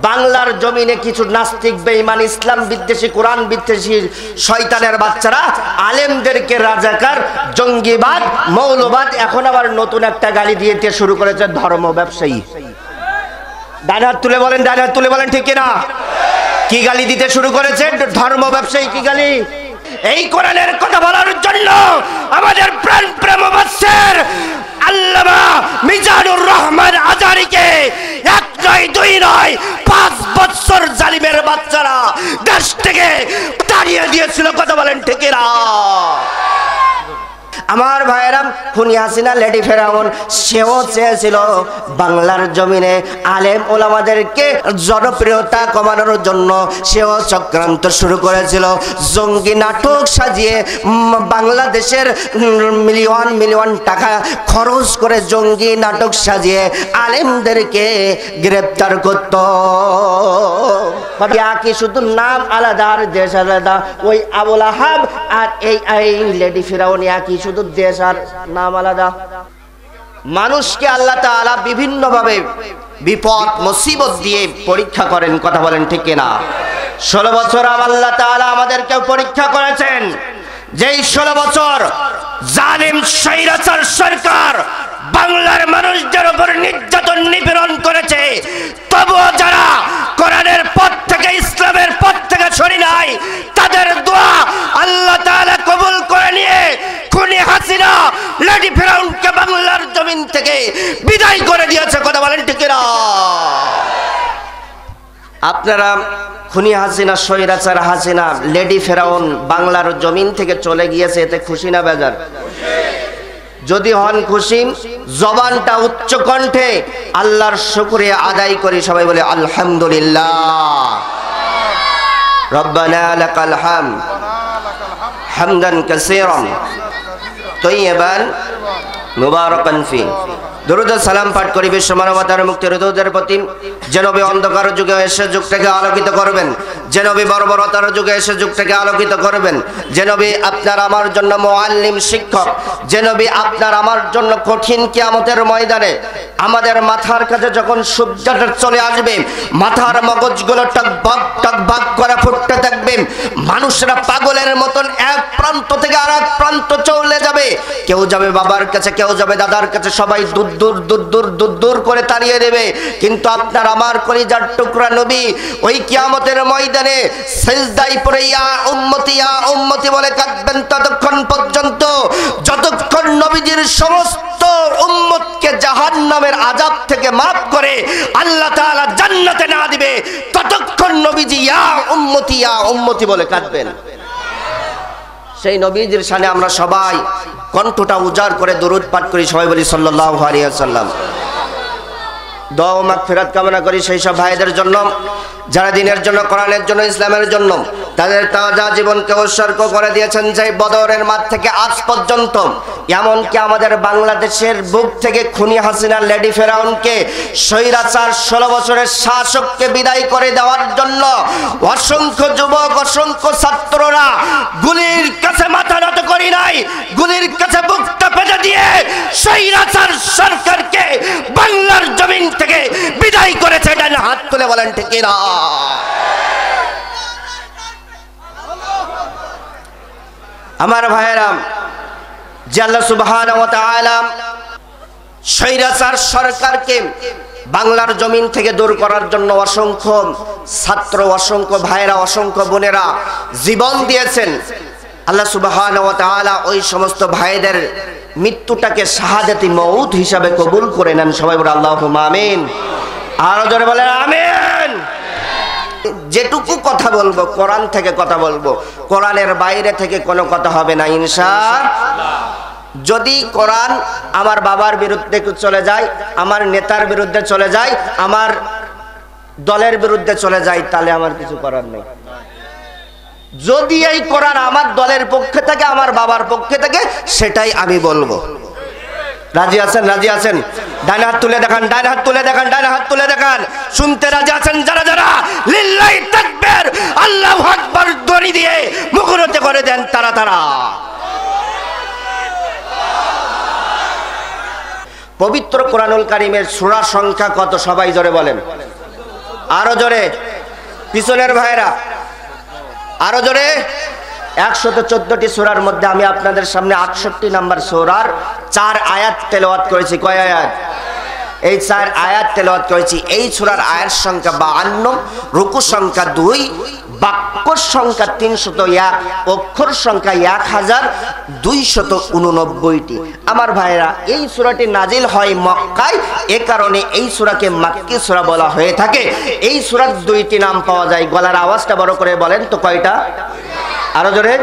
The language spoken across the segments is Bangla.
বাংলার জমিনে কিছু নাস্তিক বেঈমান ইসলাম বিদ্বেষী কোরআন বিদ্বেষী শয়তানের বাচ্চারা আলেমদেরকে রাজাকার জঙ্গিবাদ মৌলবাদ এখন আবার নতুন একটা গালি দিতে শুরু করেছে ধর্ম ব্যবসায়ী। ডান হাত তুলে বলেন, ডান হাত তুলে বলেন ঠিক কিনা? কি গালি দিতে শুরু করেছে? ধর্ম ব্যবসায়ী। কি গালি? এই কোরআনের কথা বলার জন্য আমাদের প্রাণ প্রেম মুফাসসির আল্লামা মিজানুর রহমান আজারীকে 1 নয় 2 নয় 5 বছর জালিমের বাচ্চারা দেশ থেকে তাড়িয়ে দিয়েছিল। কথা বলেন ঠিক কিনা? আমার ভাইয়েরাম, খুনি হাসিনা লেডি ফেরাউন সেও চেয়েছিল বাংলার জমিনে আলেম ওলামাদেরকে জনপ্রিয়তা কমানোর জন্য সেও চক্রান্ত শুরু করেছিল। জঙ্গি নাটক সাজিয়ে বাংলাদেশের মিলিয়ন মিলিয়ন টাকা খরচ করে জঙ্গি নাটক সাজিয়ে আলেমদেরকে গ্রেপ্তার করত। কি শুধু নাম আলাদা আর দেশ আলাদা। ওই আবুল আহাব আর এই লেডি ফেরাউন একই, শুধু দেশ আর নাম আলাদা। মানুষকে আল্লাহ তাআলা বিভিন্ন ভাবে বিপদ মুসিবত দিয়ে পরীক্ষা করেন। কথা বলেন ঠিক কিনা? 16 বছর আল্লাহ তাআলা আমাদেরকে পরীক্ষা করেছেন। যেই 16 বছর জালিম স্বৈরাচার সরকার বাংলার মানুষদের উপর নির্যাতন নিপীড়ন করেছে, তবুও যারা কোরআনের পথ থেকে ইসলামের পথ থেকে সরে নাই তাদের দোয়া আল্লাহ তাআলা কবুল করে নিয়ে খুনি হাসিনা লেডি ফেরাউনকে বাংলার জমিন থেকে বিদায় করে দিয়েছে। কথা বলেন ঠিক কিনা? আপনারা খুনি হাসিনা স্বৈরাচার হাসিনা লেডি ফেরাউন বাংলার জমিন থেকে চলে গিয়েছে, এতে খুশি না বেজার? যদি হন খুশি, জবানটা উচ্চ কণ্ঠে আল্লাহর শুকরিয়া আদায় করি। সবাই বলে আলহামদুলিল্লাহ। রব্বানা লাকাল হামদ হামদান কাসীরান তাইয়্যিবান মুবারাকান ফি। দরুদ ও সালাম পাঠ করি বিশ্ব মানবতার মুক্তির দূতের প্রতি, যে নবী অন্ধকার যুগে এসে যুগটাকে আলোকিত করবেন, যে নবী বর্বরতার যুগে এসে যুগটাকে আলোকিত করবেন, যে নবী আপনার আমার জন্য মুআল্লিম শিক্ষক, যে নবী আপনার আমার জন্য কঠিন কিয়ামতের ময়দানে আমাদের মাথার কাছে যখন সূর্যটা চলে আসবে, মাথার মগজগুলো টকবক করে ফুটতে থাকবে, মানুষরা পাগলের মতন এক প্রান্ত থেকে আরেক প্রান্ত চলে যাবে। কেউ যাবে বাবার কাছে, কেউ যাবে দাদার কাছে, সবাই দূর দূর দূর দূর দূর দূর করে তাড়িয়ে দেবে। কিন্তু আপনার আমার কলিজার টুকরা নবী ওই কিয়ামতের ময়দানে সিজদায় পড়ে ইয়া উম্মতি বলে কাঁদবেন ততক্ষণ পর্যন্ত যতক্ষণ নবীজির সমস্ত উম্মতকে জাহান্নামের আযাব থেকে মাফ করে আল্লাহ তাআলা জান্নাতে না দিবে, ততক্ষণ নবীজি ইয়া উম্মতি বলে কাঁদবেন। সেই নবীজির শানে আমরা সবাই কণ্ঠটা উজাড় করে দরুদ পাঠ করি। সবাই বলি সাল্লাল্লাহু আলাইহি ওয়াসাল্লাম। দোয়া ও মাগফিরাত কামনা করি সেই সব ভাইদের জন্য যারা দ্বীনের জন্য, কোরআনের জন্য, ইসলামের জন্য তাদের তাজা জীবনকে উৎসর্গ করে দিয়েছেন। যে বদরের মাঠ থেকে আজ পর্যন্ত, এমনকি আমাদের বাংলাদেশের বুক থেকে খুনি হাসিনা লেডি ফেরাউনকে স্বৈরাচার 16 বছরের শাসককে বিদায় করে দেওয়ার জন্য অসংখ্য যুবক, অসংখ্য ছাত্ররা গুলির কাছে মাথা নত করি নাই, গুলির কাছে বুকটা পেতে দিয়ে স্বৈরাচার সরকারকে বাংলার জমিন থেকে বিদায় করেছে। ডান হাত তুলে বলেন ঠিক কিনা? আমার ভাইয়েরা, যে আল্লাহ সুবহানাহু ওয়া তাআলা স্বৈরাচার সরকারকে বাংলার জমিন থেকে দূর করার জন্য অসংখ্য ছাত্র, অসংখ্য ভাইরা, অসংখ্য বোনেরা জীবন দিয়েছেন, আল্লাহ সুবহানাহু ওয়া তাআলা ওই সমস্ত ভাইদের মৃত্যুটাকে শাহাদাতি মউত হিসাবে কবুল করে নেন। সবাই বলে আল্লাহুম্মা আমিন। আরো জোরে বলেন আমিন। যেটুকু কথা বলবো কোরআন থেকে কথা বলবো, কোরআনের বাইরে থেকে কোনো কথা হবে না ইনশাআল্লাহ। যদি কোরআন আমার বাবার বিরুদ্ধে চলে যায়, আমার নেতার বিরুদ্ধে চলে যায়, আমার দলের বিরুদ্ধে চলে যায়, তাহলে আমার কিছু করার নেই। যদি এই কোরআন আমার দলের পক্ষে থাকে, আমার বাবার পক্ষে থাকে, সেটাই আমি বলবো। রাজি আছেন? রাজি আছেন? ডান হাত তুলে দেখান, ডান হাত তুলে দেখান, ডান হাত তুলে দেখান। শুনতে রাজি আছেন যারা যারা? লিল্লাহি তাকবীর, আল্লাহু আকবার ধ্বনি দিয়ে মুখরিত করে দেন তারা তারা। পবিত্র কোরআনুল কারীমের সূরা সংখ্যা কত? সবাই জোরে বলেন। আরো জোরে, পিছনের ভাইরা আরো জোরে। 114টি সূরার মধ্যে আমি আপনাদের সামনে 68 নম্বর সূরার 4 আয়াত তেলাওয়াত করেছি। কয় আয়াত? এই 4 আয়াত তেলাওয়াত করেছি। এই সূরার আয়াত সংখ্যা 52, রুকু সংখ্যা 2, বাক্য সংখ্যা 301, অক্ষর সংখ্যা 1289টি। আমার ভাইরা, এই সূরাটি নাজিল হয় মক্কায়, এ কারণে এই সূরাকে মাক্কি সূরা বলা হয়ে থাকে। এই সূরার 2টি নাম পাওয়া যায়। গলার আওয়াজটা বড় করে বলেন তো, কয়টা? আরো জোরে।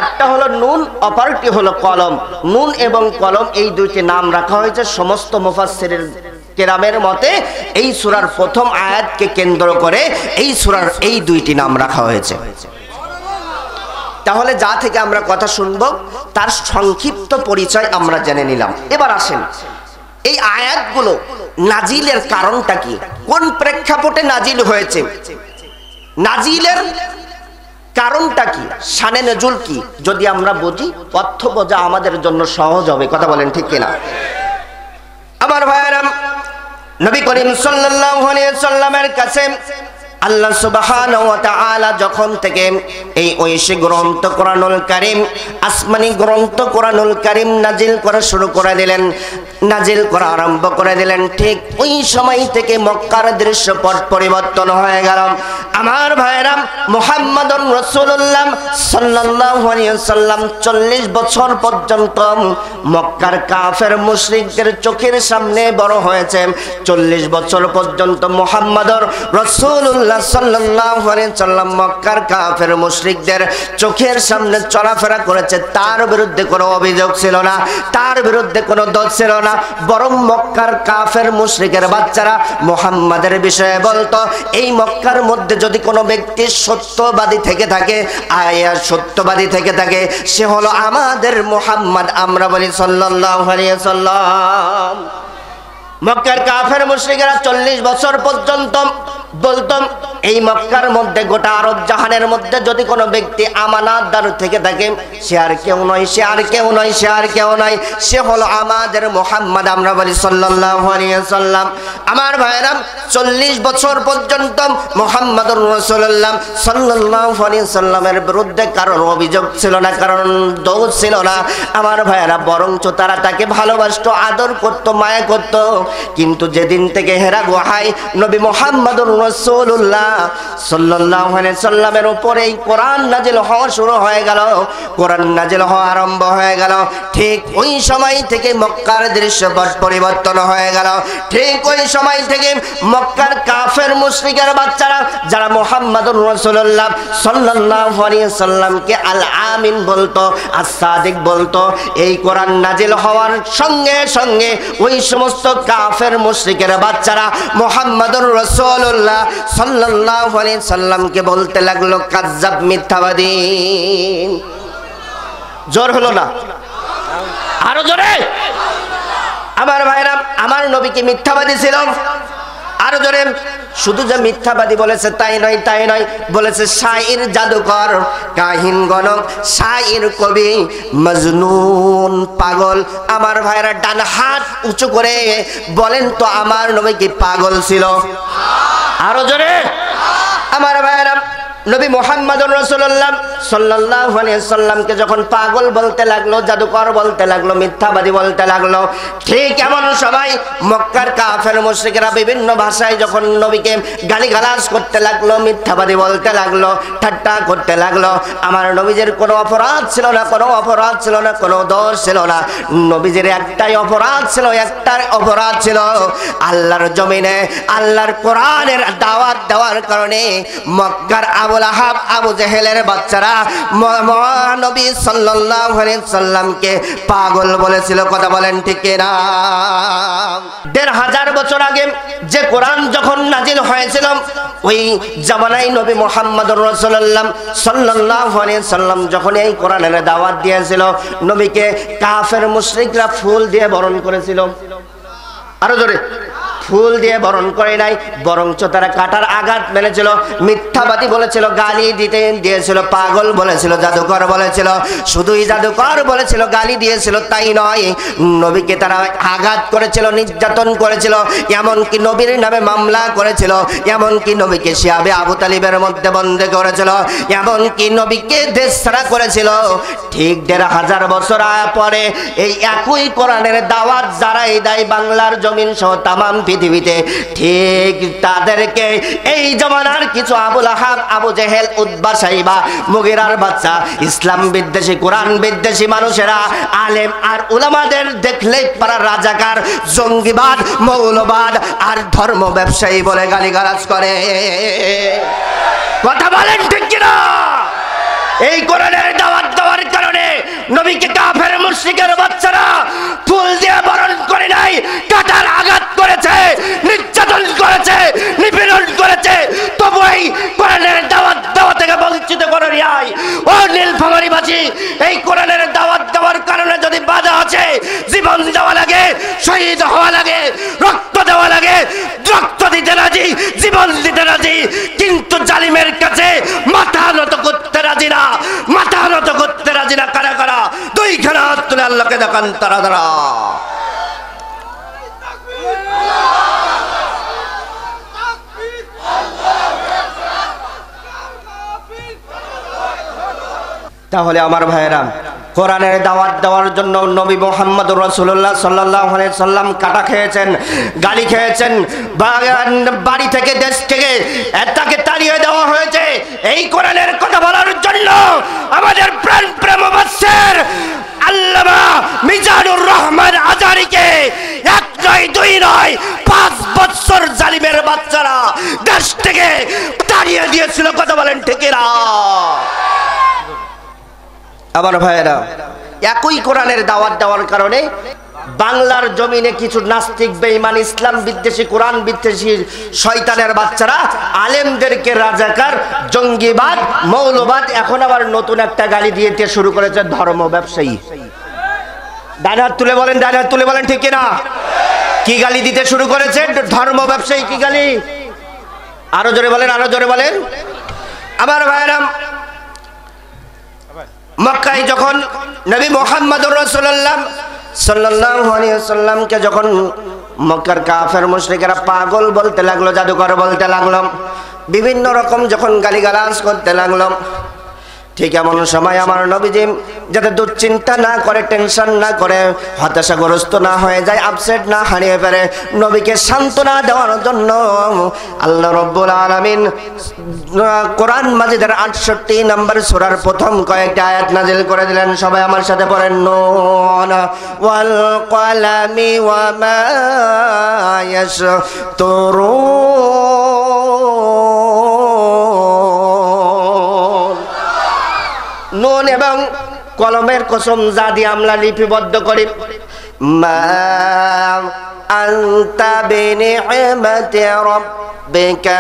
একটা হলো নুন, অপরটি হলো কলম। নুন এবং কলম এই 2টি নাম রাখা হয়েছে সমস্ত মুফাসসিরের কেরামের মতে। এই সূরার প্রথম আয়াতকে কেন্দ্র করে এই সূরার এই 2টি নাম রাখা হয়েছে। তাহলে যা থেকে আমরা কথা শুনবো তার সংক্ষিপ্ত পরিচয় আমরা জেনে নিলাম। এবার আসেন, এই আয়াতগুলো নাজিলের কারণটা কি, কোন প্রেক্ষাপটে নাজিল হয়েছে, নাজিলের কারণটা কি, শানে নজুল কি, যদি আমরা বুঝি অর্থ বোঝা আমাদের জন্য সহজ হবে। কথা বলেন ঠিক কিনা? আমার ভাইয়েরা, নবী করিম সাল্লাল্লাহু আলাইহি সাল্লামের কাছে আল্লাহ সুবহানাহু ওয়া তাআলা যখন থেকে এই ঐশী গ্রন্থ কোরআনুল কারীম, আসমানি গ্রন্থ কোরআনুল কারীম নাজিল করা শুরু করে দিলেন, নাজিল করা আরম্ভ করে দিলেন, ঠিক ওই সময় থেকে মক্কার দৃশ্যপট পরিবর্তন হয়ে গেল। আমার ভাইরা, মুহাম্মাদুর রাসূলুল্লাহ সাল্লাল্লাহু আলাইহি সাল্লাম 40 বছর পর্যন্ত মক্কার কাফের মুশরিকদের চোখের সামনে বড় হয়েছে। 40 বছর পর্যন্ত মুহাম্মাদুর রাসূলুল্লাহ সাল্লাল্লাহু আলাইহি সাল্লাম মক্কার কাফের মুশরিকদের চোখের সামনে চলাফেরা করেছে। তার বিরুদ্ধে কোনো অভিযোগ ছিল না, তার বিরুদ্ধে কোনো দোষ ছিল না, বরং মক্কার কাফের মুশরিকের বাচ্চারা মুহাম্মাদের বিষয়ে বলতো, এই মক্কার মধ্যে যদি কোনো ব্যক্তি সত্যবাদী থেকে থাকে, সত্যবাদী থেকে থাকে, সে হলো আমাদের মুহাম্মদ। আমরা বলি সাল্লাল্লাহু আলাইহি সাল্লাম। মক্কার কাফের মুশরিকেরা 40 বছর পর্যন্ত বলতাম, এই মক্কার মধ্যে গোটা আরব জাহানের মধ্যে যদি কোনো ব্যক্তি আমানতদার থেকে থাকে, সে আর কেউ নয়, সে আর কেউ নয়, সে আর কেউ নয়, সে হলো আমাদের মুহাম্মদ। আমরা বলি সাল্লাল্লাহু আলাইহি সাল্লাম। আমার ভাইরা, 40 বছর পর্যন্ত মুহাম্মাদুর রাসূলুল্লাহ সাল্লাল্লাহু আলাইহি সাল্লামের বিরুদ্ধে কারণ অভিযোগ ছিল না, কারণ দোষ ছিল না। আমার ভাইরা, বরঞ্চ তারা তাকে ভালোবাসতো, আদর করত, মায়া করত। কিন্তু যেদিন থেকে হেরা গুহায় নবী মুহাম্মাদুর রাসূলুল্লাহ সাল্লাল্লাহু আলাইহি সাল্লামের উপরে এই কোরআন নাজিল হওয়া শুরু হয়ে গেল, কোরআন নাজিল হওয়া আরম্ভ হয়ে গেল, ঠিক ওই সময় থেকে মক্কার দৃশ্যপট পরিবর্তন হয়ে গেল। ঠিক ওই সময় থেকে মক্কার কাফের মুশরিকের বাচ্চারা যারা মুহাম্মাদুর রাসূলুল্লাহ সাল্লাল্লাহু আলাইহি সাল্লামকে আল আমিন বলতো, as-সাদিক বলতো, এই কোরআন নাজিল হওয়ার সঙ্গে সঙ্গে ওই সমস্ত কাফের মুশরিকের বাচ্চারা মুহাম্মাদুর রাসূলুল্লাহ সাল্লাল্লাহু আলাইহি সাল্লামকে বলতে লাগলো কাজ্জাব, মিথ্যাবাদী। জোর হলো না? আরো জোরে। আমার ভাইরা, আমার নবী কি মিথ্যাবাদী ছিল? আরো জোরে। শুধু যে মিথ্যাবাদী বলেছে তাই নয়, তাই নয়, বলেছে শাইর, জাদুকর, কাহিন, গণক, শাইর, কবি, মজনুন, পাগল। আমার ভাইরা, ডান হাত উঁচু করে বলেন তো, আমার নবী কি পাগল ছিল? আরো জোরে। আমার ভাইরা, নবী মুহাম্মাদুর রাসূলুল্লাহ সাল্লাল্লাহু আলাইহি সাল্লামকে যখন পাগল বলতে লাগলো, জাদুকর বলতে লাগলো, মিথ্যাবাদী বলতে লাগলো, ঠিক এমন সময় মক্কার কাফের মুশরিকরা বিভিন্ন ভাষায় যখন নবীকে গালিগালাজ করতে লাগলো, মিথ্যাবাদী বলতে লাগলো, ঠাট্টা করতে লাগলো, আমার নবীজির কোনো অপরাধ ছিল না, কোনো অপরাধ ছিল না, কোনো দোষ ছিল না। নবীজির একটাই অপরাধ ছিল, একটাই অপরাধ ছিল, আল্লাহর জমিনে আল্লাহর কোরআনের দাওয়াত দেওয়ার কারণে মক্কার আবুল আহাব, আবু জেহেলের বাচ্চারা মহানবী সাল্লাল্লাহু আলাইহি সাল্লামকে পাগল বলেছিল। কথা বলেন ঠিক কিনা? ১৫০০ বছর আগে যে কোরআন যখন নাজিল হয়েছিল, ওই জামানায় নবী মুহাম্মাদুর রাসূলুল্লাহ সাল্লাল্লাহু আলাইহি সাল্লাম যখন এই কোরআনের দাওয়াত দিয়েছিল, নবীকে কাফের মুশরিকরা ফুল দিয়ে বরণ করেছিল। আরো জোরে। ফুল দিয়ে বরণ করে নাই, বরঞ্চ তারা কাটার আঘাত মেরেছিল, মিথ্যাবাদী বলেছিল, গালি দিয়েছিল, পাগল বলেছিল, জাদুকর বলেছিল। শুধুই জাদুকর বলেছিল, গালি দিয়েছিল তাই নয়, নবীকে তারা আঘাত করেছিল, নির্যাতন করেছিল, এমনকি নবীর নামে মামলা করেছিল, এমনকি নবীকে শিয়াবে আবু তালিবের মধ্যে বন্দী করেছিল, এমনকি নবীকে দেশ ছাড়া করেছিল। ঠিক ১৫০০ বছর পরে এই একই কোরআনের দাওয়াত যারাই দেয় বাংলার জমিন সহ তামাম পৃথিবীতে, ঠিক তাদেরকে এই জমানার কিছু আবুল আহাব, আবু জেহেল, উতবা, সাইবা, মুগিরার বাচ্চা, ইসলাম বিদ্বেষী, কোরআন বিদ্বেষী মানুষেরা আলেম আর উলামাদের দেখলেই পারা রাজাকার, জঙ্গিবাদ, মৌলবাদ আর ধর্ম ব্যবসায়ী বলে গালিগালাজ করে। কথা বলেন ঠিক কিনা? এই কোরআনের দাওয়াত দেওয়ার কারণে নবীকে কাফের মুশরিকের বাচ্চারা ফুল দিয়ে বরণ করে নাই, কাটার আঘাত করেছে, নির্যাতন করেছে, নিপীড়ন করেছে। তবু এই কোরআনের দাওয়াত দেওয়া থেকে বঞ্চিত করে নাই। ও নীলফামারীবাসী, এই কোরআনের দাওয়াত দেওয়ার কারণে যদি বাধা আছে, জীবন দেওয়া লাগে, শহীদ হওয়া লাগে, রক্ত দেওয়া লাগে, রক্ত দিতে রাজি, জীবন দিতে রাজি, কিন্তু জালিমের কাছে মাথা নত করতে রাজি না, মাথা নত করতে রাজি না। কারা কারা? দুইখানা হাত তুলে আল্লাহকে দেখান তারা তারা। তাহলে আমার ভাইয়েরা, কোরআনের দাওয়াত দেওয়ার জন্য নবী মুহাম্মদুর রাসূলুল্লাহ সাল্লাল্লাহু আলাইহি সাল্লাম কাটা খেয়েছেন, গালি খেয়েছেন, বাড়ি থেকে, দেশ থেকে তাকে তাড়িয়ে দেওয়া হয়েছে এই কোরআনের কথা বলার জন্য। আমাদের প্রাণ প্রেম মুফাসসির আল্লামা মিজানুর রহমান আজারীকে ১ নয় ২ নয় ৫ বছর জালিমের বাচ্চারা দেশ থেকে তাড়িয়ে দিয়েছিল। কথা বলেন ঠিক না? আমার ভাইয়েরা, একই কোরআনের দাওয়াত দেওয়ার কারণে বাংলার জমিনে কিছু নাস্তিক, বেঈমান, ইসলাম বিদ্বেষী, কোরআন বিদ্বেষী শয়তানের বাচ্চারা আলেমদেরকে রাজাকার, জঙ্গিবাদ, মৌলবাদ, এখন আবার নতুন একটা গালি দিতে শুরু করেছে, ধর্ম ব্যবসায়ী। ডান হাত তুলে বলেন, ডান হাত তুলে বলেন ঠিক না? কি গালি দিতে শুরু করেছে? ধর্ম ব্যবসায়ী। কি গালি? আরো জোরে বলেন, আরো জোরে বলেন। আমার ভাইয়েরা, মক্কায় যখন নবী মুহাম্মদুর রাসূলুল্লাহ সাল্লাল্লাহু আলাইহি ওয়াসাল্লামকে যখন মক্কার কাফের মুশরিকেরা পাগল বলতে লাগলো, জাদুকর বলতে লাগলো, বিভিন্ন রকম যখন গালিগালাজ করতে লাগলো, ঠিক এমন সময় আমার নবীজি যাতে দুশ্চিন্তা না করে, টেনশন না করে, হতাশাগ্রস্ত না হয়ে যায়, আপসেট না হারিয়ে ফেলে, নবীকে সান্ত্বনা দেওয়ার জন্য আল্লাহ রাব্বুল আলামিন কোরআন মাজিদের ৬৮ নম্বর সূরার প্রথম কয়েকটা আয়াত নাজিল করে দিলেন। সবাই আমার সাথে পড়েন, নুন ওয়াল কলামি ওয়া মা ইয়াসতুরুন। নুন এবং কলমের কসম যা দিয়ে আমরা লিপিবদ্ধ করি, মা আনতা বিনি'মাতি রাব্বিকা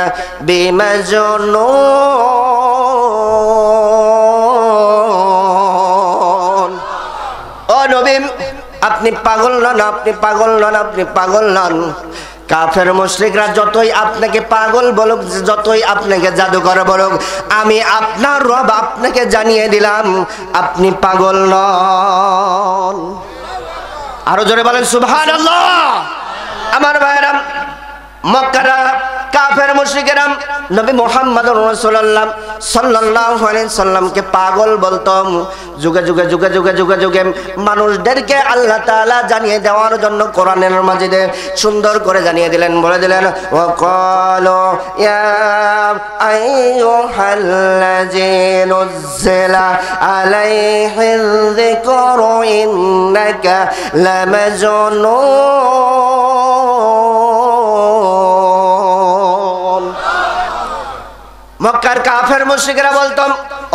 বিমাজনুন। ও নবী, আপনি পাগল নন, আপনি পাগল নন, আপনি পাগল নন। কাফের মুশরিকরা যতই আপনাকে পাগল বলুক, যতই আপনাকে জাদুকর বলুক, আমি আপনার রব আপনাকে জানিয়ে দিলাম আপনি পাগল নন। আরো জোরে বলেন সুবহানাল্লাহ। আমার ভাইরা, মক্কার কাফের মুশরিকেরা নবী মুহাম্মদুর রাসূলুল্লাহ সাল্লাল্লাহু আলাইহি সাল্লামকে পাগল বলতো। যুগে যুগে যুগে যুগে যুগে যুগে মানুষদেরকে আল্লাহ তাআলা জানিয়ে দেওয়ার জন্য কোরআনের মাজিদে সুন্দর করে জানিয়ে দিলেন, বলে দিলেন, ওয়া ক্বালু ইয়া আইয়ুহাল্লাযী নুজ্জিলা আলাইহিল যিকরু ইন্নাকা লামাজনুন। মক্কার কাফের মুশরিকরা বলতো,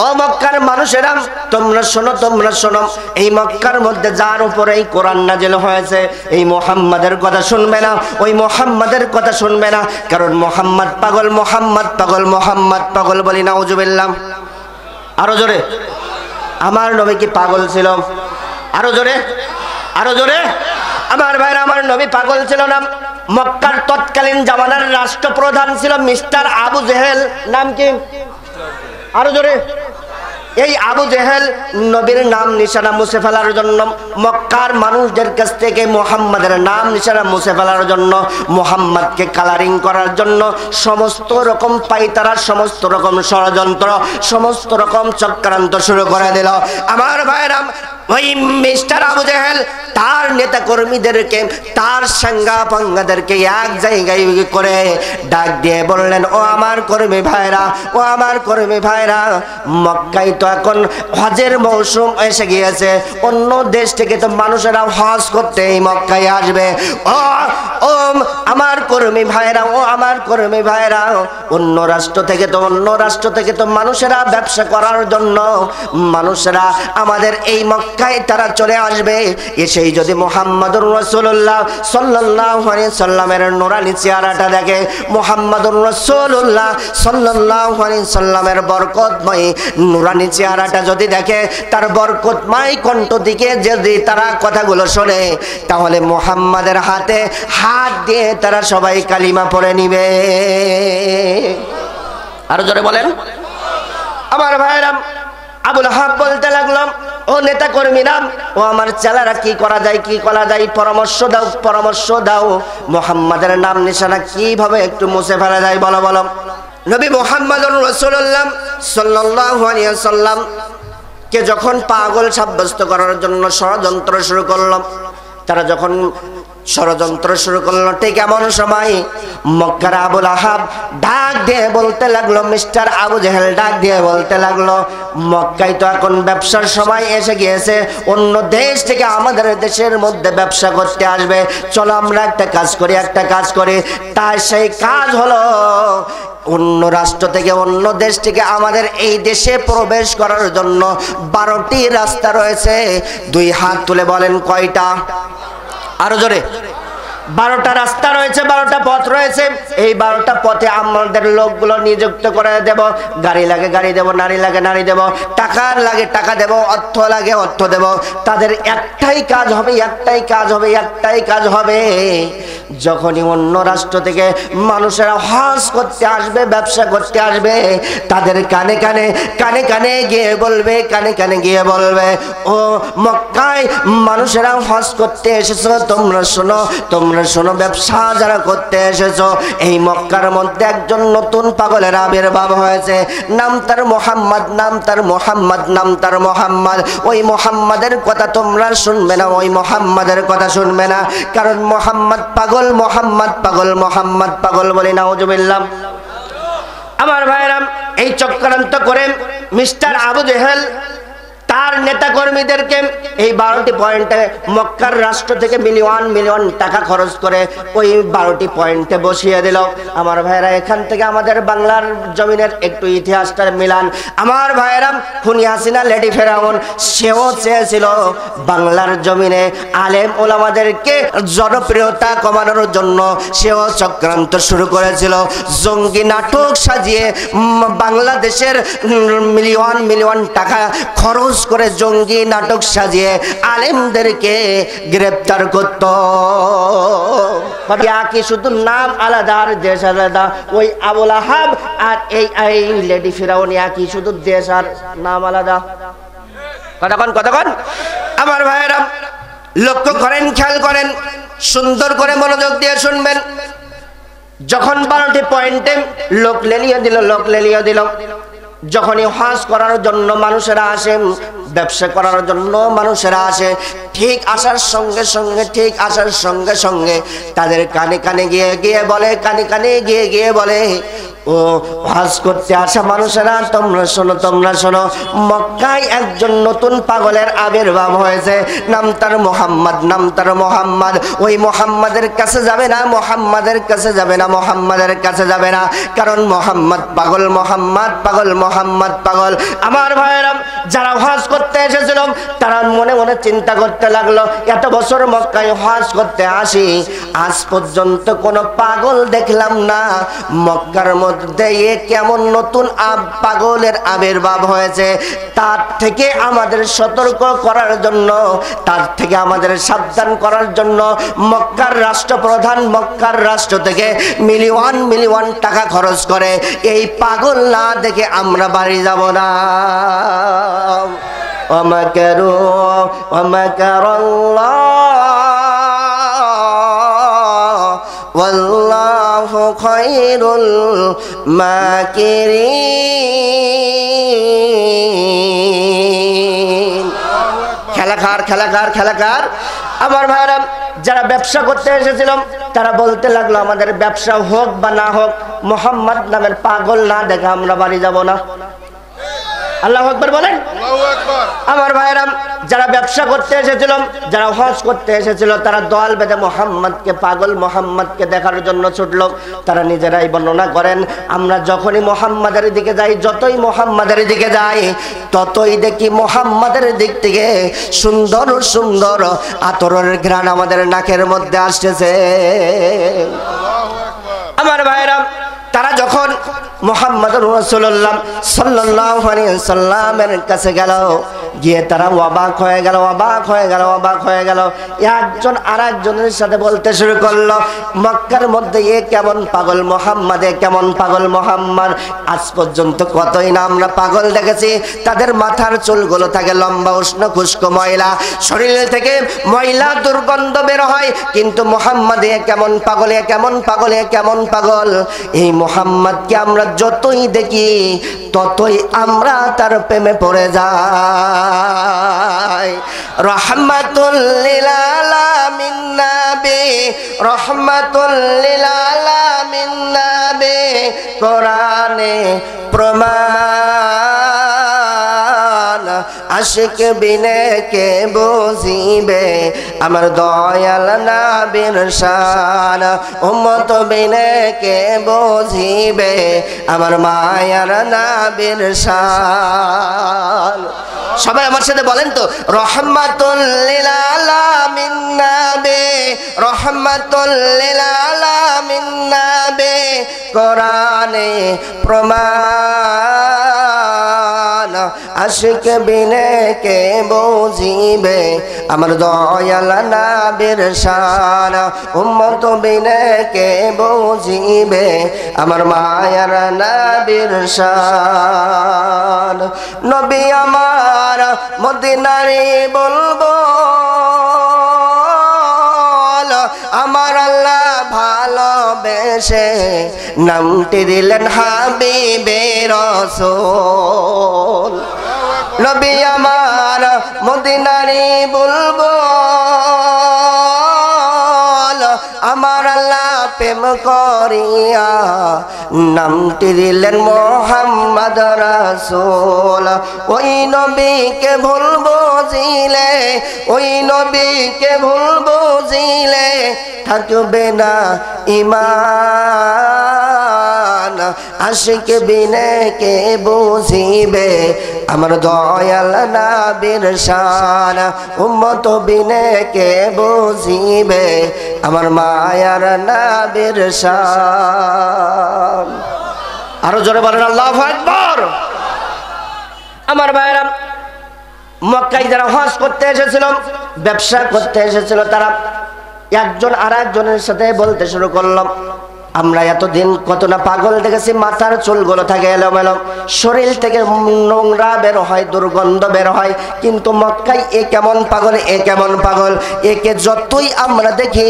ও মক্কার মানুষেরা তোমরা শোনো, তোমরা শোনো, এই মক্কার মধ্যে যার উপরে এই কোরআন নাজিল হয়েছে এই মুহাম্মাদের কথা শুনবে না, ওই মুহাম্মাদের কথা শুনবে না, কারণ মুহাম্মদ পাগল, মুহাম্মদ পাগল, মুহাম্মদ পাগল। বলি নাউজুবিল্লাহ। আরো জোরে। আমার নবী কি পাগল ছিল? আরো জোরে, আরো জোরে। আমার ভাইরা, আমার নবী পাগল ছিল না। মক্কার তৎকালীন জামানার রাষ্ট্রপ্রধান ছিল মিস্টার আবু জেহেল। নাম কি? আরো জোরে। এই আবু জেহেল নবীর নাম নিশানা মুছে ফেলার জন্য, মক্কার মানুষদের কাছ থেকে মুহাম্মাদের নাম নিশানা মুছে ফেলার জন্য, মুহাম্মাদকে কালারিং করার জন্য সমস্ত রকম পাইতারা, সমস্ত রকম ষড়যন্ত্র, সমস্ত রকম চক্রান্ত শুরু করে দিল। আমার ভাইরা, ওই মিস্টার আবু জেহেল তার নেতা কর্মীদেরকে, তার সাঙ্গা পাঙ্গাদেরকে এক জায়গায় করে ডাক দিয়ে বললেন, ও আমার কর্মী ভাইরা, ও আমার কর্মী ভাইরা, মক্কায় তো এখন হজের মৌসুম এসে গিয়েছে, অন্য দেশ থেকে তো মানুষেরা হজ করতে এই মক্কায় আসবে। ও ও আমার কর্মী ভাইরা, ও আমার কর্মী ভাইরা, অন্য রাষ্ট্র থেকে তো মানুষেরা ব্যবসা করার জন্য মানুষেরা আমাদের এই মক্কায় তারা চলে আসবে। এসেই যদি মুহাম্মাদুর রাসূলুল্লাহ সাল্লাল্লাহু আলাইহি সাল্লামের নূরানি চেহারাটা দেখে, মুহাম্মাদুর রাসূলুল্লাহ সাল্লাল্লাহু আলাইহি সাল্লামের বরকতময় নূরানি চেহারাটা যদি দেখে, তার বরকতময় কণ্ঠ দিকে যদি তারা কথাগুলো শোনে, তাহলে মুহাম্মাদের হাতে হাত দিয়ে তারা সবাই কালিমা পড়ে নিবে। আরো জোরে বলেন। আমার ভাইরা, আবুল আহাব বলতে লাগলাম, ও নেতা কর্মীরা, ও আমার চেলারা, কি করা যায়, কি করা যায়, পরামর্শ দাও, পরামর্শ দাও। মুহাম্মাদের নাম নিশানা কিভাবে একটু মুছে ফেলা যায়, বলো বলো। নবী মুহাম্মদুর রাসূলুল্লাহ সাল্লাল্লাহু আলাইহি ওয়াসাল্লাম কে যখন পাগল সাব্যস্ত করার জন্য ষড়যন্ত্র শুরু করলো, তারা যখন ষড়যন্ত্র শুরু করলো, ঠিক এমন সময় মক্কার আবুল আহাব ডাক দিয়ে বলতে লাগলো, মিস্টার আবু জেহেল ডাক দিয়ে বলতে লাগলো, মক্কায় তো এখন ব্যবসার সময় এসে গিয়েছে, অন্য দেশ থেকে আমাদের দেশের মধ্যে ব্যবসা করতে আসবে, চলো আমরা একটা কাজ করি। তাই সেই কাজ হলো, অন্য রাষ্ট্র থেকে, অন্য দেশ থেকে আমাদের এই দেশে প্রবেশ করার জন্য 12টি রাস্তা রয়েছে। 2 হাত তুলে বলেন কয়টা? আরো জোরে। 12টা রাস্তা রয়েছে, 12টা পথ রয়েছে। এই 12টা পথে আমাদের লোকগুলো নিযুক্ত করে দেব। গাড়ি লাগে গাড়ি দেব, নারী লাগে নারী দেব, টাকা লাগে টাকা দেব, অর্থ লাগে অর্থ দেব। তাদের একটাই কাজ হবে, একটাই কাজ হবে, একটাই কাজ হবে। যখনই অন্য রাষ্ট্র থেকে মানুষেরা হজ করতে আসবে, ব্যবসা করতে আসবে, তাদের কানে কানে কানে কানে গিয়ে বলবে, কানে কানে গিয়ে বলবে, ও মক্কায় মানুষেরা হজ করতে এসেছো, তোমরা শোনো, তোমরা শোনো, ব্যবসা যারা করতে এসেছো, এই মক্কার মধ্যে একজন নতুন পাগলের আবির্ভাব হয়েছে, নাম তার মোহাম্মদ, নাম তার মোহাম্মদ, নাম তার মোহাম্মদ। ওই মোহাম্মদের কথা তোমরা শুনবে না, ওই মোহাম্মদের কথা শুনবে না, কারণ মোহাম্মদ পাগল, মোহাম্মদ পাগল, মোহাম্মদ পাগল, বলি নাউজুবিল্লাহ। আমার ভাইরা, এই চক্রান্ত করে মিস্টার আবু জেহেল তার নেতা কর্মীদেরকে এই 12টি পয়েন্টে মক্কার রাষ্ট্র থেকে মিলিয়ন মিলিয়ন টাকা খরচ করে ওই 12টি পয়েন্টে বসিয়ে দিল। আমার ভাইরা, এখান থেকে আমাদের বাংলার জমিনের একটু ইতিহাসটা মিলান। আমার ভাইরা, খুনি হাসিনা লেডি ফেরাউন, সেও চেয়েছিল বাংলার জমিনে আলেম ওলামাদেরকে জনপ্রিয়তা কমানোর জন্য, সেও চক্রান্ত শুরু করেছিল। জঙ্গি নাটক সাজিয়ে বাংলাদেশের মিলিয়ন মিলিয়ন টাকা খরচ করে জঙ্গি নাটক সাজিয়ে আলেমদেরকে গ্রেফতার করত। কি শুধু নাম আলাদা আর দেশ আলাদা। ওই আবুল আহাব আর এই লেডি ফিরাউন কি শুধু দেশ আর নাম আলাদা? কতক্ষণ আমার ভাইয়েরা, লক্ষ্য করেন, খেয়াল করেন, সুন্দর করে মনোযোগ দিয়ে শুনবেন। যখন 12টি পয়েন্টে লোক লেলিয়ে দিল, যখনই হজ করার জন্য মানুষেরা আসে, ব্যবসা করার জন্য মানুষেরা আসে, ঠিক আসার সঙ্গে সঙ্গে তাদের কানে কানে গিয়ে বলে, কানে কানে গিয়ে বলে, ও হজ করতে আসা মানুষেরা, তোমরা শোনো, মক্কায় একজন নতুন পাগলের আবির্ভাব হয়েছে, নাম তার মোহাম্মদ, নাম তার মোহাম্মদ। ওই মোহাম্মদের কাছে যাবে না, মোহাম্মদের কাছে যাবে না, মোহাম্মদের কাছে যাবে না, কারণ মোহাম্মদ পাগল, মোহাম্মদ পাগল, মোহাম্মদ পাগল। আমার ভাইয়েরা, যারা হজ করতে করতে এসেছিল তারা মনে মনে চিন্তা করতে লাগলো, এত বছর মক্কায় হজ করতে আসি, আজ পর্যন্ত কোনো পাগল দেখলাম না, মক্কার মধ্যে এ কেমন নতুন পাগলের আবির্ভাব হয়েছে। তার থেকে আমাদের সতর্ক করার জন্য, তার থেকে আমাদের সাবধান করার জন্য মক্কার রাষ্ট্রপ্রধান মক্কার রাষ্ট্র থেকে মিলিয়ন টাকা খরচ করে এই পাগল না দেখে আমরা বাড়ি যাব না। ওমাকারু ওমাকারাল্লাহ ওয়াল্লাহু খায়রুল মাকিরিন। খেলাকার আমার ভাইরা, যারা ব্যবসা করতে এসেছিল তারা বলতে লাগলো, আমাদের ব্যবসা হোক বা না হোক, মুহাম্মদ নামের পাগল না দেখে আমরা বাড়ি যাব না। আল্লাহু আকবার বলেন। আমার ভাইরা, যারা ব্যবসা করতে এসেছিল, যারা হজ করতে এসেছিল, তারা দল বেঁধে মোহাম্মদকে, পাগল মোহাম্মদকে দেখার জন্য ছুটল। তারা নিজেরাই বর্ণনা করেন, আমরা যখনই মোহাম্মদের দিকে যাই, যতই মোহাম্মদের দিকে যাই, ততই দেখি মোহাম্মদের দিক থেকে সুন্দর সুন্দর আতরের ঘ্রাণ আমাদের নাকের মধ্যে আসতেছে। আমার ভাইরা, তারা যখন মুহাম্মদুর রাসূলুল্লাহ সাল্লাল্লাহু আলাইহি সাল্লামের কাছে গেল, গিয়ে তারা অবাক হয়ে গেল। একজন আরেকজনের সাথে বলতে শুরু করলো, মক্কার মধ্যে এ কেমন পাগল মুহাম্মদ, এ কেমন পাগল মুহাম্মদ। আজ পর্যন্ত কতই না আমরা পাগল দেখেছি, তাদের মাথার চুলগুলো থাকে লম্বা, উষ্ণ খুশকো ময়লা, শরীর থেকে ময়লা দুর্গন্ধ বের হয়, কিন্তু মুহাম্মদ এ কেমন পাগল, এ কেমন পাগল, এ কেমন পাগল। এই মুহাম্মদকে আমরা যতই দেখি ততই আমরা তার প্রেমে পড়ে যাই। রহমাতুল লিল আলামিন নবী, রহমাতুল লিল আলামিন নবী, কোরআনে প্রমাণ, আশিক বিনে কে বুঝিবে আমার দয়াল নবীর শান, উম্মত বিনে কে বুঝিবে আমার মায়ার নবীর শান। সবাই আমার সাথে বলেন তো, রহমাতুল লিল আলামিন নবী, রহমাতুল লিল আলামিন নবী, কোরআনে প্রমাণ, আশিক বিনে কে বুঝিবে আমার দয়াল নবীর শান, উম্মত বিনে কে বুঝিবে আমার মায়ার নবীর শান। নবী আমার মদিনারে বলবো, আমার আল্লাহ ভালোবেসে নামটি দিলেন হাবিবে রাসূল। নবী আমার মদিনারে বলবো, আমার আল্লাহ প্রেম করিয়া নামটি দিলেন মুহাম্মদ রাসূল। ওই নবীকে ভুল বুঝিলে, ওই নবীকে ভুল বুঝিলে থাকবে না ঈমান, আশিক বিনে কে বুঝিবে আমার দয়াল নবীর শান, উম্মত বিনে কে বুঝিবে আমার মায়ার নবীর শান। আরো জোরে বলেন আল্লাহু আকবার। আমার ভাইরা, মক্কায় যারা হজ করতে এসেছিল, ব্যবসা করতে এসেছিল, তারা একজন আরেকজনের সাথে বলতে শুরু করলাম, আমরা এতদিন কত না পাগল দেখেছি, মাথার চুলগুলো থাকে এলোমেলো, শরীর থেকে নোংরা বের হয়, দুর্গন্ধ বের হয়, কিন্তু মক্কায় এ কেমন পাগল, এ কেমন পাগল। একে যতই আমরা দেখি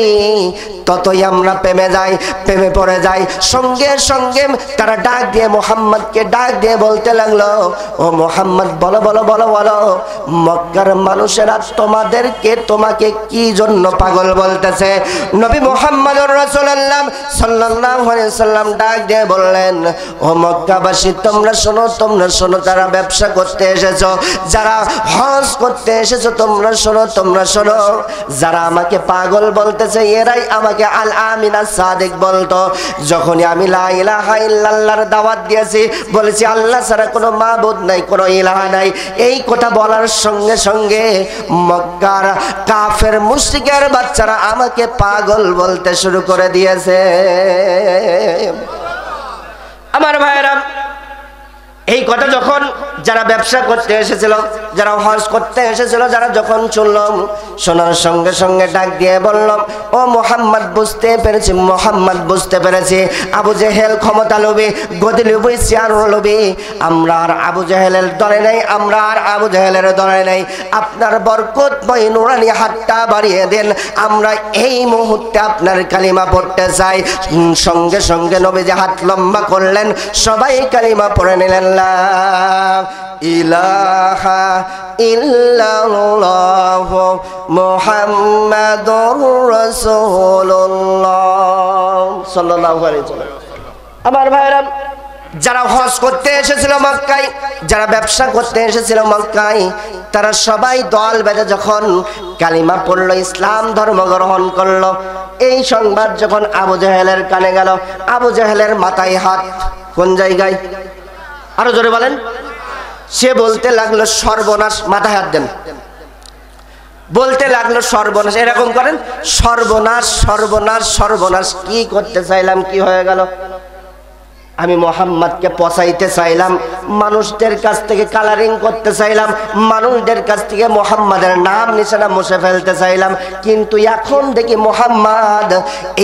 ততই আমরা প্রেমে যাই, প্রেমে পড়ে যাই। সঙ্গে সঙ্গে তারা ডাক দিয়ে মুহাম্মদকে ডাক দিয়ে বলতে লাগলো, ও মুহাম্মদ বলো বলো বলো বলো, মক্কার মানুষেরা তোমাকে কি জন্য পাগল বলতেছে? নবী মুহাম্মদুর রাসূলুল্লাহ সাল্লাল্লাহু সাল্লাল্লাহু আলাইহি সাল্লাম ডাক দিয়ে বললেন, ও মক্কাবাসী তোমরা শোনো, যারা ব্যবসা করতে এসেছো, যারা হজ করতে এসেছো, তোমরা শোনো, যারা আমাকে পাগল বলতেছে এরাই আমাকে আল আমিন আস সাদিক বলতো। যখনই আমি লা ইলাহা ইল্লাল্লাহর দাওয়াত দিয়েছি, বলেছি আল্লাহ ছাড়া কোনো মাবুদ নাই, কোনো ইলাহ নাই, এই কথা বলার সঙ্গে সঙ্গে মক্কার কাফের মুশরিকের বাচ্চারা আমাকে পাগল বলতে শুরু করে দিয়েছে। আমার ভাইয়েরা, এই কথা যখন যারা ব্যবসা করতে এসেছিল, যারা হজ করতে এসেছিল, যারা যখন শুনলাম, শোনার সঙ্গে সঙ্গে ডাক দিয়ে বললাম, ও মুহাম্মদ বুঝতে পেরেছি আবু জেহেল ক্ষমতা লোভী, গদি লোভী, চেয়ার লোভী। আমরা আর আবু জেহেলের দলে নেই, আপনার বরকতময় নুরানি হাতটা বাড়িয়ে দেন, আমরা এই মুহূর্তে আপনার কালিমা পড়তে চাই। সঙ্গে সঙ্গে নবীজি হাত লম্বা করলেন, সবাই কালিমা পড়ে নিলেন, লা ইলাহা ইল্লাল্লাহ মুহাম্মাদুর রাসূলুল্লাহ সাল্লাল্লাহু আলাইহি ওয়াসাল্লাম। আমার ভাইরা, যারা হজ করতে এসেছিল মক্কায়, যারা ব্যবসা করতে এসেছিল মক্কায়, তারা সবাই দল বেঁধে যখন কালিমা পড়লো, ইসলাম ধর্ম গ্রহণ করলো, এই সংবাদ যখন আবু জেহেলের কানে গেল, আবু জেহেলের মাথায় হাত। কোন জায়গায়? আরো জোরে বলেন। সে বলতে লাগলো সর্বনাশ, মাথায় হাত দেন, বলতে লাগলো সর্বনাশ, এরকম করেন, সর্বনাশ, কি করতে চাইলাম, কি হয়ে গেল? আমি মোহাম্মদকে পচাইতে চাইলাম, মানুষদের কাছ থেকে কালারিং করতে চাইলাম, মানুষদের কাছ থেকে মোহাম্মদের নাম নিশানা মুছে ফেলতে চাইলাম, কিন্তু এখন দেখি মোহাম্মদ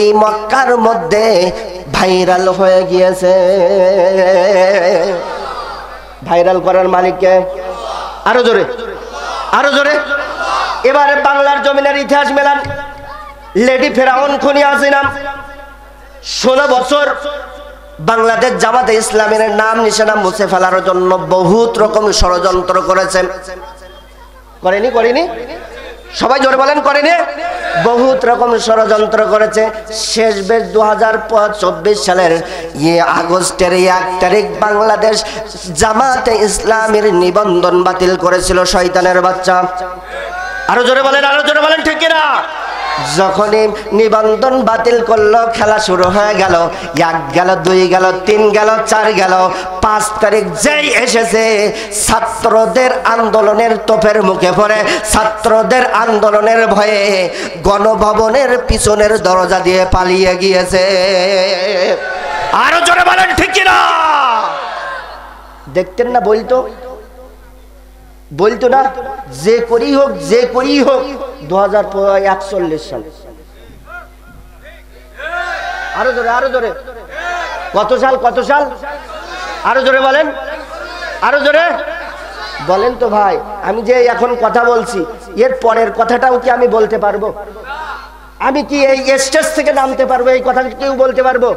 এই মক্কার মধ্যে ভাইরাল হয়ে গিয়েছে। ভাইরাল করার মালিককে? আরো জোরে। এবারে বাংলার জমিনের ইতিহাস মেলান। লেডি ফেরাউন খুনি হাসিনা 16 বছর বাংলাদেশ জামাতে ইসলামের নাম নিশানা মুছে ফেলার জন্য বহুত রকম ষড়যন্ত্র করেছেন। করেনি? সবাই জোরে বলেন, করেনি? বহুত রকম ষড়যন্ত্র করেছে। শেষ বেশ 2024 সালের আগস্টের 1 তারিখ বাংলাদেশ জামাতে ইসলামের নিবন্ধন বাতিল করেছিল শয়তানের বাচ্চা। আরো জোরে বলেন, ঠিক কিনা? যখনই নিবন্ধন বাতিল করলো, খেলা শুরু হয়ে গেল। 1 গেল, 2 গেল, 3 গেল, 4 গেল, 5 তারিখ যেই এসেছে, ছাত্রদের আন্দোলনের তোপের মুখে পড়ে, ছাত্রদের আন্দোলনের ভয়ে গণভবনের পিছনের দরজা দিয়ে পালিয়ে গিয়েছে। আরো জোরে বলেন, ঠিক কিনা? দেখতেন না? বলতো না, যে করি হোক 2041 সাল। আরো জোরে। কত সাল? আরো জোরে বলেন তো ভাই। আমি যে এখন কথা বলছি, এর পরের কথাটাও কি আমি বলতে পারবো? আমি কি এই স্টেজ থেকে নামতে পারবো? এই কথা কেউ বলতে পারবো?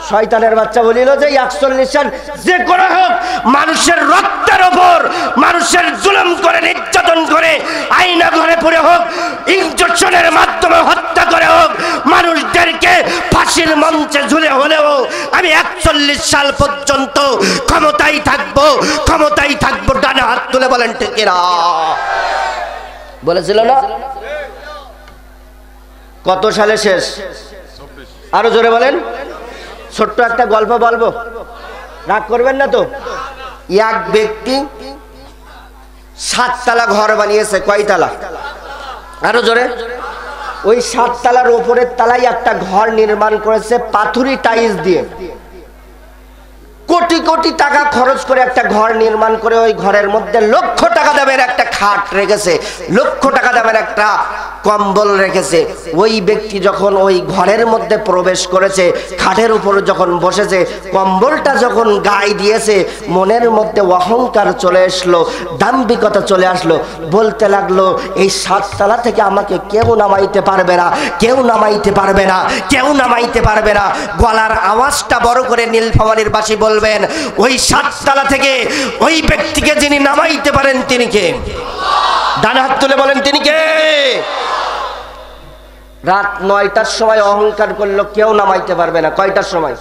শয়তানের বাচ্চা বলিল যে 41 সাল যে করে হোক, মানুষের রক্তের ওপর মানুষের জুলুম করে, নির্যাতন করে, আয়না ঘরে পড়ে হোক, ইনজেকশনের মাধ্যমে হত্যা করে হোক, মানুষদেরকে ফাঁসির মঞ্চে ঝুলে হলেও আমি 41 সাল পর্যন্ত ক্ষমতায় থাকবো। ডানে হাত তুলে বলেন, ঠিক কিনা? বলেছিল না? কত সালে শেষ? আরো জোরে বলেন। ছোট্ট একটা গল্প বলবো, রাগ করবেন না তো? এক ব্যক্তি 7 তলা ঘর বানিয়েছে। কয় তালা? আরো জোরে। ওই 7 তলার উপরের তলায় একটা ঘর নির্মাণ করেছে পাথুরি টাইলস দিয়ে। কোটি টাকা খরচ করে একটা ঘর নির্মাণ করে ওই ঘরের মধ্যে লক্ষ টাকা দামের একটা খাট রেখেছে, লক্ষ টাকা দামের একটা কম্বল রেখেছে। ওই ব্যক্তি যখন ওই ঘরের মধ্যে প্রবেশ করেছে, খাটের উপর যখন বসেছে, কম্বলটা যখন গায়ে দিয়েছে, মনের মধ্যে অহংকার চলে আসলো, দাম্ভিকতা চলে আসলো। বলতে লাগলো, এই 7 তলা থেকে আমাকে কেউ নামাইতে পারবে না। গলার আওয়াজটা বড় করে নীলফামারীর বাসী বলবেন, ওই 7 তলা থেকে ওই ব্যক্তিকে যিনি নামাইতে পারেন তিনি কে? ডান হাত তুলে বলেন, তিনি কে? রাত 9টার সময় অহংকার করলো, কেউ নামাইতে পারবে না। কয়টার সময়?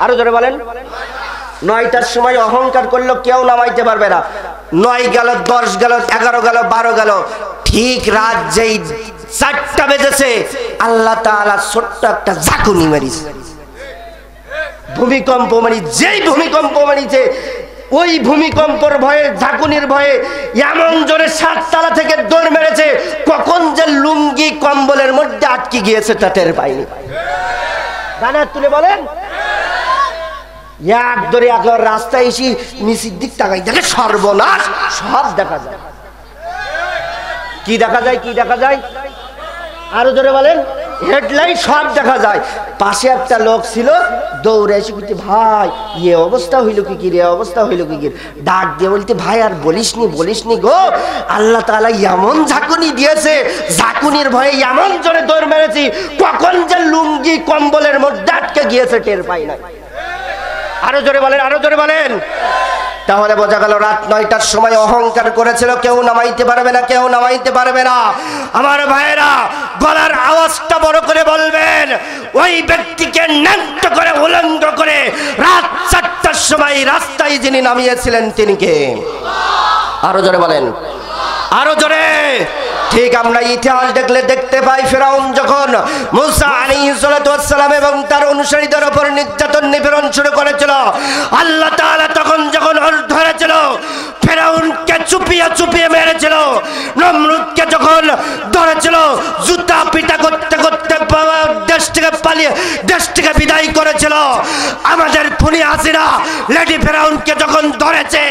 আরো জোরে বলেন। 9টার সময় অহংকার করলো, কেউ নামাইতে পারবে না। 9 গেল, 10 গেল, 11 গেল, 12 গেল, ঠিক রাত যেই 4টা বেজেছে, আল্লাহ তাআলা ছোট্ট একটা ঝাঁকুনি মেরেছে। ভূমিকম্প মানে যেই ভূমিকম্প মারিছে, ওই ভূমিকম্পর ভয়ে, ঝাঁকুনির ভয়ে এমন জোরে 7 তালা থেকে দৌড় মেরেছে, কখন যে লুঙ্গি কম্বলের মধ্যে আটকে গিয়েছে তা টের পাইনি। ডান হাত তুলে বলেন। এক ধরে একবার রাস্তায় এসে নিচের দিক তাকাই, দেখে সর্বনাশ, সব দেখা যায়। কি দেখা যায়? কি দেখা যায়? আরো জোরে বলেন। হেডলাইট সব দেখা যায়। পাশে একটা লোক ছিল, দৌড়ে এসে বলতে, ভাই ইয়ে অবস্থা হইল কি কি রে, অবস্থা হইল কি কি। ডাক দিয়ে বলতে, ভাই আর বলিসনি গো, আল্লাহ তাআলা এমন ঝাঁকুনি দিয়েছে, ঝাঁকুনির ভয়ে এমন জোরে দৌড় মেরেছি, কখন যে লুঙ্গি কম্বলের মধ্যে আটকে গিয়েছে টের পাই না। আরো জোরে বলেন, আরো জোরে বলেন। তাহলে বোঝা গেল রাত 9টার সময় অহংকার করেছিল, কেউ নামাইতে পারবে না, কেউ নামাইতে পারবে না। আমার ভাইয়েরা, গলার আওয়াজটা বড় করে বলবেন, ওই ব্যক্তিকে ন্যাংট করে উলঙ্গ করে রাত 4টার সময় রাস্তায় যিনি নামিয়েছিলেন তিনি কে? আরো জোরে বলেন, আরো জোরে। ঠিক আমরা ইতিহাস দেখলে দেখতে পাই, ফিরাউন যখন মুসা আলাইহিস সালাতু ওয়াস সালাম এবং তার অনুসারীদের উপর নির্যাতন নিপীড়ন শুরু করেছিল, আল্লাহ তাআলা তখন যখন ধরেছিল, ফিরাউনকে চুপিয়ে মেরেছিল, নমরুদকে যখন ধরেছিল জুতা পিটা করতে করতে দেশ থেকে বিদায় করেছিল, আমাদের খুনি হাসিনা লেডি ফিরাউনকে যখন ধরেছে,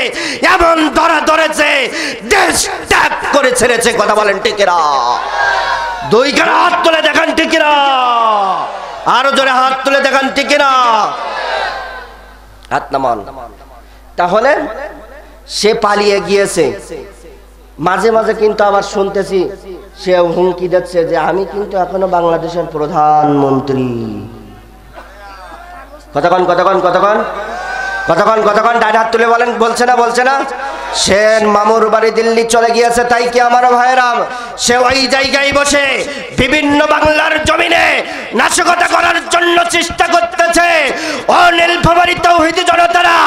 এমন ধরেছে দেশ ত্যাগ করে ছেড়েছে। কথা বলেন ঠিক না? 2 খানা হাত তুলে দেখান ঠিক না? আরো জোরে হাত তুলে দেখান ঠিক না? হাত নামান। তাহলে সে পালিয়ে গিয়েছে। মাঝে মাঝে কিন্তু আবার শুনতেছি সে হুমকি দিচ্ছে যে আমি কিন্তু এখনো বাংলাদেশের প্রধানমন্ত্রী। কতক্ষণ ডান হাত তুলে বলেন। বলছে না সেন মামুর বাড়ি দিল্লি চলে গিয়েছে, তাই কি আমার ভাইয়েরাম, সে ওই জায়গায় বসে বিভিন্ন বাংলার জমিনে নাশকতা করার জন্য চেষ্টা করতেছে। ও নীলফামারী তাওহীদি জনতারা,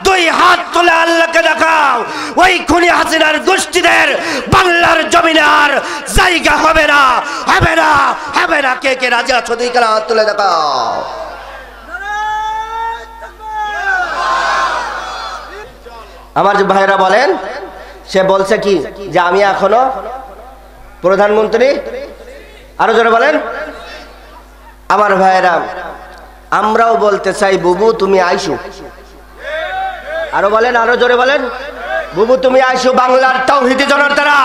2 হাত তুলে আল্লাহকে দেখাও, ওই খুনি হাসিনার গোষ্ঠীদের বাংলার জমিনে আর জায়গা হবে না। কে কে রাজি আছো? 2 হাত তুলে দেখাও। আমার যে ভাইরা বলেন, সে বলছে কি যে আমি এখনো প্রধানমন্ত্রী। আরো জোরে বলেন। আমার ভাইরা, আমরাও বলতে চাই, বুবু তুমি আইসো। আরো বলেন, আরো জোরে বলেন। বুবু তুমি আইসো, বাংলার তাওহীদি জনতারা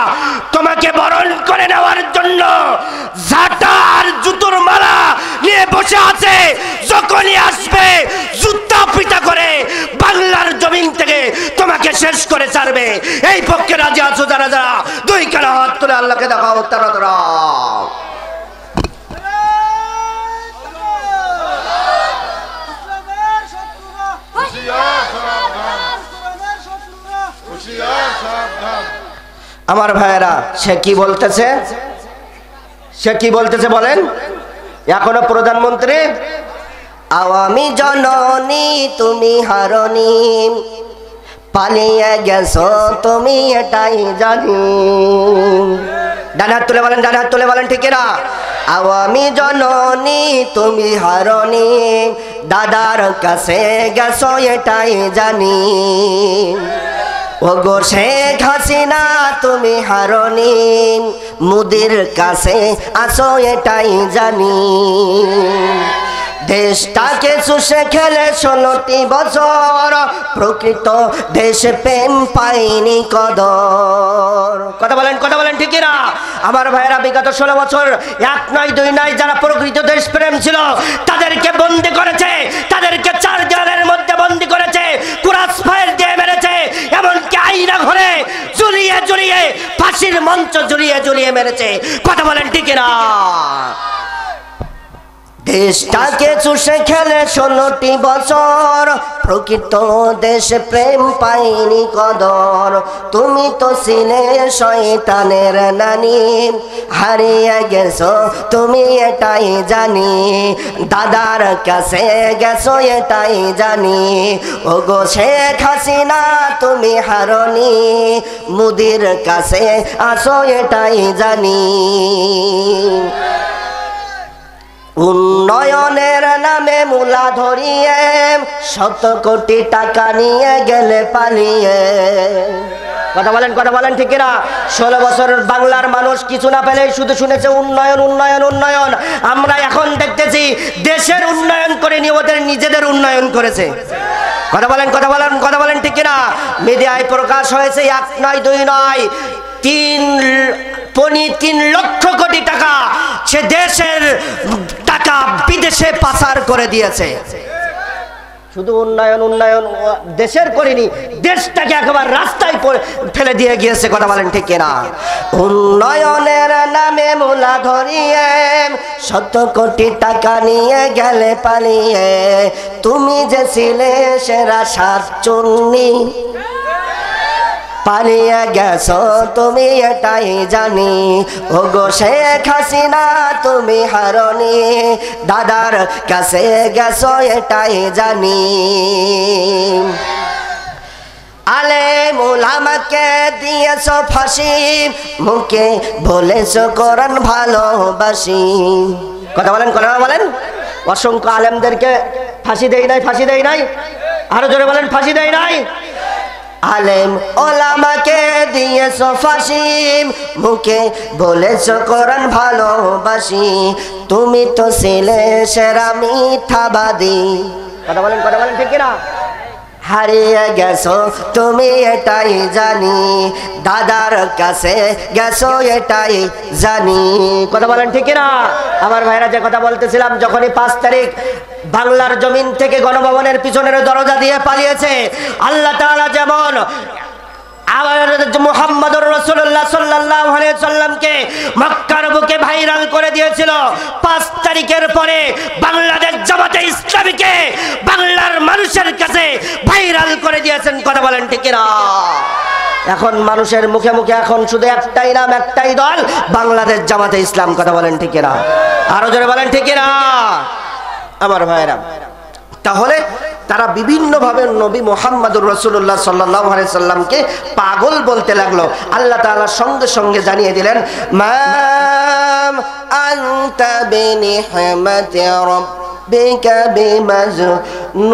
তোমাকে বরণ করে নেওয়ার জন্য ঝাঁটা আর জুতোর মালা নিয়ে বসে আছে। যখনই আসবে জুতা পিটা করে বাংলার জমিন থেকে তোমাকে শেষ করে ছাড়বে। এই পক্ষে রাজি আছো যারা যারা? 2 খানা হাত তুলে আল্লাহকে দেখাও তারা। আমার ভাইয়েরা, সে কি বলতেছে বলেন? এখনো প্রধানমন্ত্রী। আওয়ামী জননী তুমি হারনি, পালিয়ে গেছো তুমি এটাই জানি। ডান হাত তুলে বলেন ঠিক না? আওয়ামী জননী তুমি হারনি, দাদার কাছে গেছো এটাই জানি। ওগো শেখ হাসিনা তুমি হারনি, মুদির কাছে আসো এটাই জানি। দেশটাকে চুষে খেলে 16টি বছর, প্রকৃত দেশ প্রেম পাইনি কদর। কথা বলেন ঠিক না? আমার ভাইরা, বিগত 16 বছর 1 নয় 2 নয় যারা প্রকৃত দেশ প্রেম ছিল তাদেরকে বন্দী করেছে, তাদেরকে 4 দেওয়ালের মধ্যে বন্দী করেছে, কুরাস ফায়ার দিয়ে মেরেছে, এমনকি আইনা ঘরে জড়িয়ে ফাঁসির মঞ্চ জড়িয়ে মেরেছে। কথা বলেন ঠিক না? দেশটাকে চুষে খেলে 16টি বছর, প্রকৃত দেশ প্রেম পাইনি কদর। তুমি তো ছিলে শয়তানের নানি, হারিয়ে গেছো তুমি এটাই জানি। দাদার কাছে গেছো এটাই জানি। ওগো শেখ হাসিনা তুমি হারনি, মোদির কাছে আসো এটাই জানি। উন্নয়নের নামে মুলা ধরিয়ে 100 কোটি টাকা নিয়ে গেলে পালিয়ে। কথা বলেন ঠিক না? 16 বছর বাংলার মানুষ কিছু না পেলে শুধু শুনেছে উন্নয়ন উন্নয়ন উন্নয়ন। আমরা এখন দেখতেছি দেশের উন্নয়ন করেনি, ওদের নিজেদের উন্নয়ন করেছে। কথা বলেন ঠিক না? মিডিয়ায় প্রকাশ হয়েছে 1 নয় 2 নয় 3 লক্ষ কোটি টাকা সে দেশের টাকা বিদেশে পাচার করে দিয়েছে। শুধু উন্নয়ন উন্নয়ন দেশের করেনি, দেশটাকে একেবারে রাস্তায় ফেলে দিয়ে গিয়েছে। কথা বলেন ঠিক না? উন্নয়নের নামে মুলা ধরিয়ে 100 কোটি টাকা নিয়ে গেলে পালিয়ে। তুমি যে ছিলে সেরা শাকচুন্নি, পালিয়ে গেছো তুমি এটাই জানি। ওগো শেখ হাসিনা তুমি হারনি, দাদার কাছে গেছো এটাই জানি। আলেম উলামাকে দিয়েছো ফাঁসি, মুখে বলেছো কোরআন ভালোবাসি। কথা বলেন। অসংখ্য আলেমদেরকে ফাঁসি দেই নাই। আরো জোরে বলেন, ফাঁসি দেই নাই। আলেম ওলামাকে দিয়েছো ফাঁসি, মুখে বলেছো কোরআন ভালোবাসি। তুমি তো ছিলে সেরা মিথ্যাবাদী। কথা বলেন ঠিক না? হারিয়ে গেছো তুমি এটাই জানি, দাদার কাছে গেছো এটাই জানি। কথা বলেন ঠিক না? আমার ভাইরা যে কথা বলতেছিলাম, যখনই 5 তারিখ বাংলার জমিন থেকে গণভবনের পিছনের দরজা দিয়ে পালিয়েছে, আল্লাহ তাআলা যেমন মুহাম্মদুর রাসূলুল্লাহ সাল্লাল্লাহু আলাইহি সাল্লামকে মক্কার বুকে ভাইরাল করে দিয়েছিল, 5 তারিখের পরে বাংলাদেশ জামাতে ইসলামীকে বাংলার মানুষের কাছে ভাইরাল করে দিয়েছেন। কথা বলেন ঠিক না? এখন মানুষের মুখে মুখে এখন শুধু একটাই নাম, একটাই দল, বাংলাদেশ জামাতে ইসলাম। কথা বলেন ঠিক না? আরো জোরে বলেন ঠিক না? আমার ভাইরা, তাহলে তারা বিভিন্নভাবে নবী মুহাম্মদুর রাসূলুল্লাহ সাল্লাল্লাহু আলাইহি সাল্লামকে পাগল বলতে লাগলো। আল্লাহ তাআলা সঙ্গে সঙ্গে জানিয়ে দিলেন, মাম আনতা বিনিহমাতি রাব্বিকা বিমাজনুন।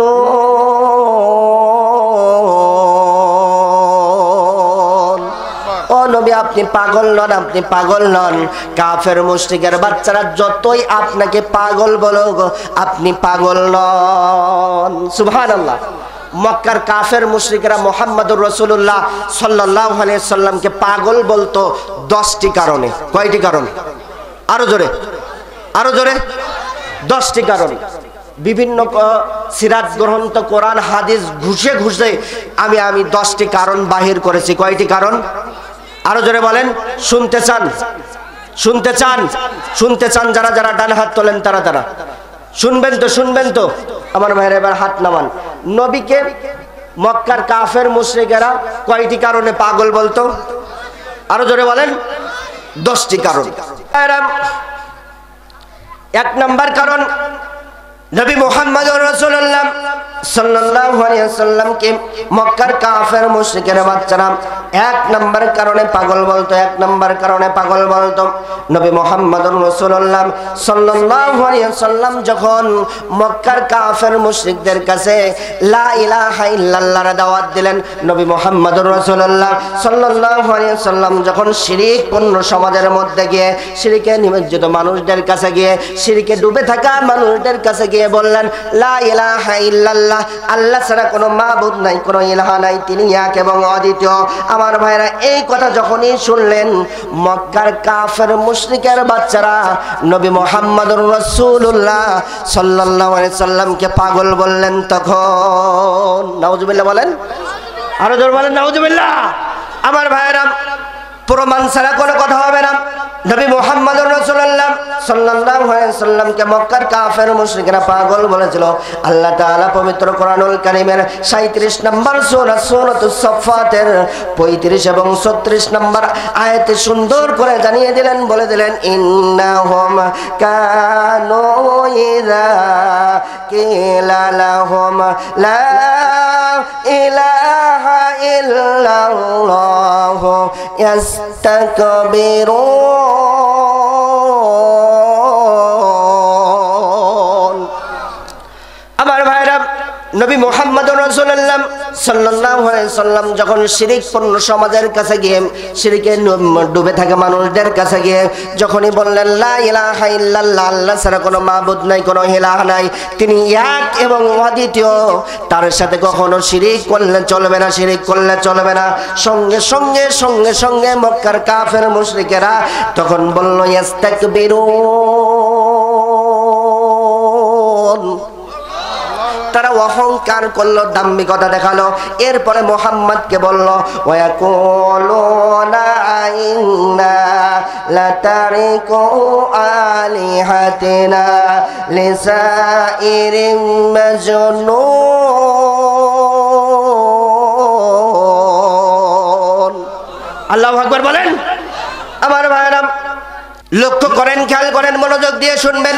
ও নবী, আপনি পাগল নন। কাফের মুশরিকের বাচ্চারা যতই আপনাকে পাগল বলুক, আপনি পাগল নন। সুবহানাল্লাহ। মক্কার কাফের মুশরিকরা মুহাম্মদুর রাসূলুল্লাহ সাল্লাল্লাহু আলাইহি সাল্লামকে পাগল বলতো 10টি কারণে। কয়টি কারণ? আরো জোরে 10টি কারণ। বিভিন্ন সিরাত গ্রন্থ, কোরআন, হাদিস ঘুষে আমি 10টি কারণ বাহির করেছি। কয়টি কারণ? আরো জোরে বলেন। শুনতে চান যারা ডান হাত তোলেন তারা শুনবেন তো আমার ভাইরা, এবার হাত নামান। নবীকে মক্কার কাফের মুশরিকেরা কয়টি কারণে পাগল বলতো? আরো জোরে বলেন। 10টি কারণ। 1 নম্বর কারণ, নবী মুহাম্মদুর রাসূলুল্লাহ সাল্লাল্লাহু আলাইহি ওয়াসাল্লামকে মক্কার কাফের মুশরিকের বাচ্চারা 1 নম্বর কারণে পাগল বলতো। নবী মুহাম্মদুর রাসূলুল্লাহ সাল্লাল্লাহু আলাইহি ওয়াসাল্লাম যখন মক্কার কাফের মুশরিকদের কাছে লা ইলাহা ইল্লাল্লাহর দাওয়াত দিলেন, নবী মুহাম্মদুর রাসূলুল্লাহ সাল্লাল্লাহু আলাইহি ওয়াসাল্লাম যখন শিরক পূর্ণ সমাজের মধ্যে গিয়ে, শিরকে নিমজ্জিত মানুষদের কাছে গিয়ে, শিরকে ডুবে থাকা মানুষদের কাছে গিয়ে বললেন, লা ইলাহা ইল্লাল্লাহ, আল্লাহ ছাড়া কোনো মাবুদ নাই, কোনো ইলাহা নাই, তিনি এক এবং অদ্বিতীয়। আমার ভাইরা, এই কথা যখনই শুনলেন মক্কার কাফের মুশরিকের বাচ্চারা নবী মুহাম্মদুর রাসূলুল্লাহ সাল্লাল্লাহু আলাইহি সাল্লামকে পাগল বললেন। তখন নাউজুবিল্লাহ বলেন, আরো জোরে বলেন নাউজুবিল্লাহ। আমার ভাইরা, প্রমাণ ছাড়া কোনো কথা হবে না। নবী মুহাম্মদুর রাসূলুল্লাহ সাল্লাল্লাহু আলাইহি ওয়াসাল্লামকে মক্কার কাফের মুশরিকরা পাগল বলেছিল। আল্লাহ তাআলা পবিত্র কোরআনুল কারীমের 37 নম্বর সূরা সূরাতুস সাফফাতের 35 এবং 36 নম্বর আয়াতে সুন্দর করে জানিয়ে দিলেন, বলে দিলেন, ইন্নাহুম কানু ইযা কিলা লাহুম লা ইলাহা ইল্লাল্লাহ ইয়াস্তাকবিরুন। আমার ভাইরা, নবী মুহাম্মদুর রাসূলুল্লাহ সাল্লাল্লাহু আলাইহি সাল্লাম যখন শিরকপূর্ণ সমাজের কাছে গিয়ে, শিরকে ডুবে থাকা মানুষদের কাছে গিয়ে যখনই বললেন লা ইলাহা ইল্লাল্লাহ, আল্লাহ ছাড়া কোনো মাবুদ নাই, কোনো ইলাহ নাই, তিনি এক এবং অদ্বিতীয়, তার সাথে কখনো শিরক করলে চলবে না, শিরক করলে চলবে না। সঙ্গে সঙ্গে সঙ্গে সঙ্গে মক্কার কাফের মুশরিকেরা তখন বলল ইস্তাকবিরুন, তারা অহংকার করলো, দাম্ভিকতা দেখালো। এরপরে মুহাম্মদকে বলল ওয়ায়াকুলুনা ইন্না লাতারিকু আলিহাতিনা লিসাইরিম মাজনুন। আল্লাহু আকবার বলেন। আমার ভাইরা, লক্ষ্য করেন, খেয়াল করেন, মনোযোগ দিয়ে শুনবেন।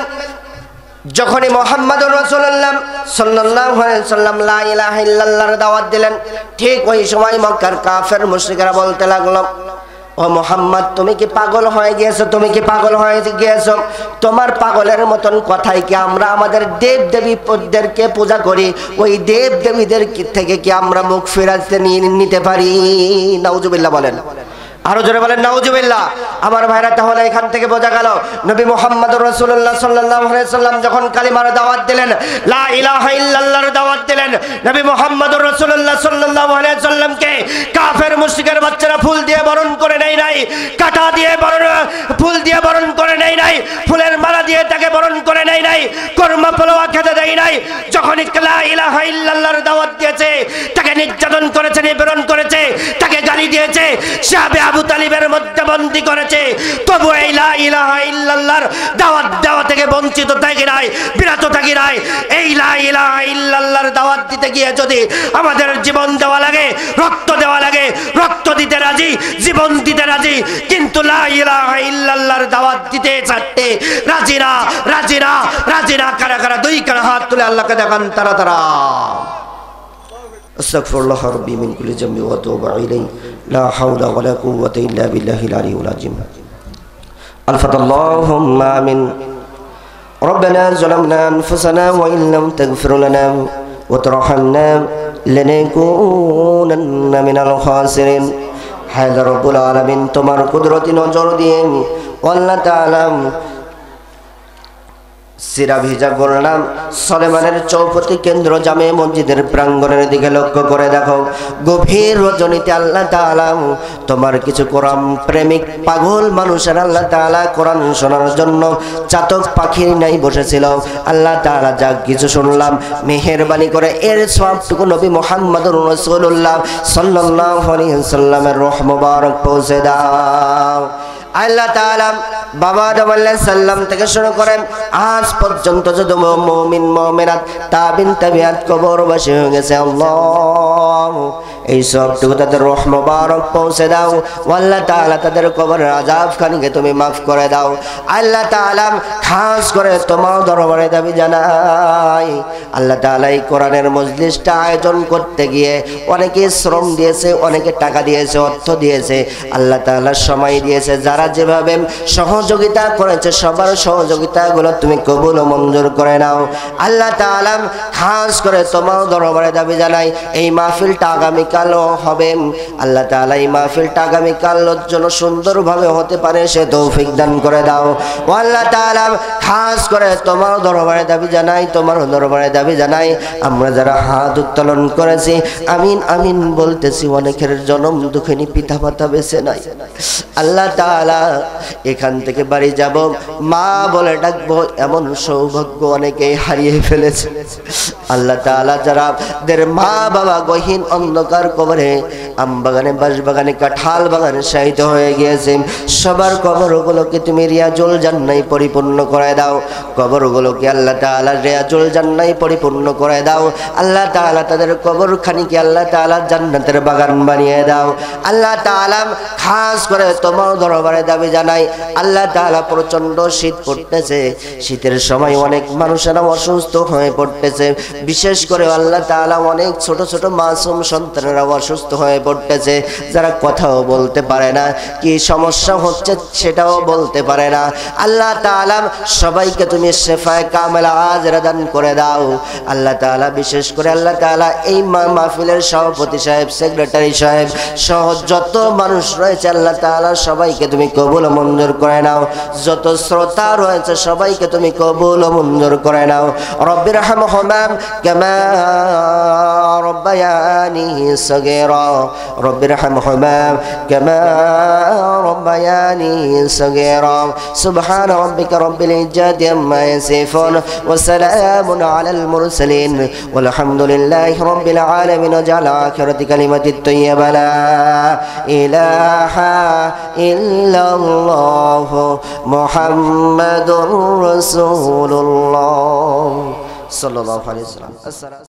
যখনই মুহাম্মদুর রাসূলুল্লাহ সাল্লাল্লাহু আলাইহি ওয়াসাল্লাম লা ইলাহা ইল্লাল্লাহর দাওয়াত দিলেন, ঠিক ওই সময় মক্কার কাফের মুশরিকরা বলতে লাগলো, ও মুহাম্মদ, তুমি কি পাগল হয়ে গিয়েছো? তুমি কি পাগল হয়ে গিয়েছো? তোমার পাগলের মতন কথাই কি আমরা আমাদের দেব দেবীদেরকে পূজা করি, ওই দেব দেবীদের থেকে কি আমরা মুখ ফিরাতে নিতে পারি? নাউজুবিল্লাহ বলেন, আরো জোরে বলেন নাউজুবিল্লাহ। আমার ভাইরা, তাহলে এখান থেকে বোঝা গেল নবী মুহাম্মদুর রাসূলুল্লাহ সাল্লাল্লাহু আলাইহি ওয়াসাল্লাম যখন কালিমার দাওয়াত দিলেন, লা ইলাহা ইল্লাল্লাহর দাওয়াত দিলেন, নবী মুহাম্মদুর রাসূলুল্লাহ সাল্লাল্লাহু আলাইহি ওয়াসাল্লামকে কাফের মুশরিকের বাচ্চারা ফুল দিয়ে বরণ করে নেয় নাই, কাঁটা দিয়ে ফুল দিয়ে বরণ করে নেয় নাই, ফুলের মালা দিয়ে তাকে বরণ করে নেয় নাই, কর্মা পোলাওয়া খেতে দেয় নাই। যখন লা ইলাহা ইল্লাল্লাহর দাওয়াত দিয়েছে, তাকে নির্যাতন করেছে, নিপীড়ন করেছে, তাকে গালি দিয়েছে, সাহাবে আবু তালিবের মধ্যে বন্দী করেছে, তবু এই লা ইলাহা ইল্লাল্লাহর দাওয়াত দেওয়া থেকে বঞ্চিত থাকি নাই, বিরত থাকি নাই। এই লা ইলাহা ইল্লাল্লাহর দাওয়াত দিতে গিয়ে যদি আমাদের জীবন দেওয়া লাগে, রক্ত দেওয়া লাগে, রক্ত দিতে রাজি, জীবন দিতে রাজি, কিন্তু লা ইলাহা ইল্লাল্লাহর দাওয়াত দিতে চাইতে রাজি না, রাজি না, রাজি না। কারা কারা দুই কারা হাত তুলে আল্লাহকে দেখান তারা তারা। আস্তাগফিরুল্লাহ রাব্বি মিন কুল্লি যামবি ওয়া আতুবু ইলাইহি লা হাওলা ওয়া লা কুওয়াতা ইল্লা বিল্লাহিল আলিয়্যিল আযীম। আলফাতাল্লাহুম্মা আমিন। রব্বানা যালামনা আনফুসানা ওয়া ইন লাম তাগফির লানা ওয়া তারহামনা লানাকুনান্না মিনাল খাসিরিন। হায় রব্বুল আলামিন, তোমার কুদরতি নজর দিয়ে আল্লাহ তাআলা সিরা ভিজা করলাম সলেমানের চৌপতি কেন্দ্র জামে মসজিদের প্রাঙ্গণের দিকে লক্ষ্য করে দেখো, গভীর রজনীতে আল্লাহ তাআলা তোমার কিছু কোরআন প্রেমিক পাগল মানুষের আল্লাহ তাআলা কোরআন শোনার জন্য চাতক পাখির নাই বসেছিল। আল্লাহ তাআলা যা কিছু শুনলাম, মেহেরবানি করে এর সবটুকু নবী মুহাম্মদুর রাসূলুল্লাহ সাল্লাল্লাহু আলাইহি ওয়াসাল্লামের রূহ মুবারক পৌঁছে দাও। আল্লাহ তাআলা বাবা আদম আলাইহিস সালাম থেকে শুরু করেন আজ পর্যন্ত যত মুমিন মুমিনাত তাবিন তাবিআত কবরবাসী হয়ে গেছে, আল্লাহ এই সবটুকু তাদের রূহ মুবারক পৌঁছে দাও। আল্লাহ তাআলা তাদের কবরের আযাব খানিকে তুমি মাফ করে দাও। আল্লাহ তাআলা খাস করে তোমার দরবারে দাবি জানাই, আল্লাহ তাআলা এই কোরআনের মজলিসটা আয়োজন করতে গিয়ে অনেকে শ্রম দিয়েছে, অনেকে টাকা দিয়েছে, অর্থ দিয়েছে, আল্লাহ তাআলা সময় দিয়েছে। যারা যেভাবে সহযোগিতা করেছে সবার সহযোগিতাগুলো তুমি কবুল ও মঞ্জুর করে নাও। আল্লাহ তাআলা খাস করে তোমার দরবারে দাবি জানাই, এই মাহফিলটা আগামীকালও হবে, আল্লাহ তাআলা এই মাহফিলটা আগামীকালের জন্য সুন্দরভাবে হতে পারে সে তৌফিক দান করে দাও। ও আল্লাহ তাআলা খাস করে তোমার দরবারে দাবি জানাই, তোমার দরবারে দাবি জানাই, আমরা যারা হাত উত্তোলন করেছি আমিন আমিন বলতেছি, অনেকের জনম দুঃখিনী পিতা মাতা বেঁচে নাই, আল্লাহ তাআলা তাআলা এখান থেকে বাড়ি যাব মা বলে ডাকবো এমন সৌভাগ্য অনেকেই হারিয়ে ফেলেছে আল্লাহ তাআলা যারাদের মা বাবা গহীন অন্ধকার কবরে আমবাগানে বাঁশবাগানে কাঁঠাল বাগানে শায়িত হয়ে গিয়েছে সবার কবরগুলোকে তুমি রিয়াজুল জান্নায় পরিপূর্ণ করে দাও কবরগুলোকে আল্লাহ তাআলা রিয়াজুল জান্নায় পরিপূর্ণ করে দাও আল্লাহ তাআলা তাদের কবরখানিকে আল্লাহ তাআলা জান্নাতের বাগান বানিয়ে দাও আল্লাহ তাআলা খাস করে তোমার দরবারে দাবি জানাই আল্লাহ তাআলা প্রচন্ড শীত পড়তেছে শীতের সময় অনেক মানুষেরা অসুস্থ হয়ে পড়তেছে বিশেষ করে আল্লাহ তাআলা অনেক ছোট ছোট মাসুম সন্তানেরা অসুস্থ হয়ে পড়তেছে যারা কথাও বলতে পারে না কি সমস্যা হচ্ছে সেটাও বলতে পারে না আল্লাহ তাআলা সবাইকে তুমি শিফায়ে কামেলা আজরা দান করে দাও আল্লাহ তাআলা বিশেষ করে আল্লাহ তাআলা এই মাহফিলের সভাপতি সাহেব সেক্রেটারি সাহেব সহ যত মানুষ রয়েছে আল্লাহ তাআলা সবাইকে তুমি কবুল ও মঞ্জুর করে নাও যত শ্রোতা রয়েছে সবাইকে তুমি কবুল ও মঞ্জুর করে নাও রব্বির রহমহুমা কামা রব্বায়ানি সগীরা রব্বির রহমহুমা কামা রব্বায়ানি সগীরা সুবহান রাব্বিকা রব্বিল ইজ্জাতি আম্মা ইয়াসিফুন ওয়া সালামুন আলাল মুরসালিন ওয়ালহামদুলিল্লাহি রাব্বিল আলামিন ওয়াজআল আখিরাতি কালিমাতিত তাইয়্যিবা লা ইলাহা ইল্লাল্লাহ মুহাম্মাদুর রাসূলুল্লাহ সাল্লাল্লাহু আলাইহি ওয়াসাল্লাম।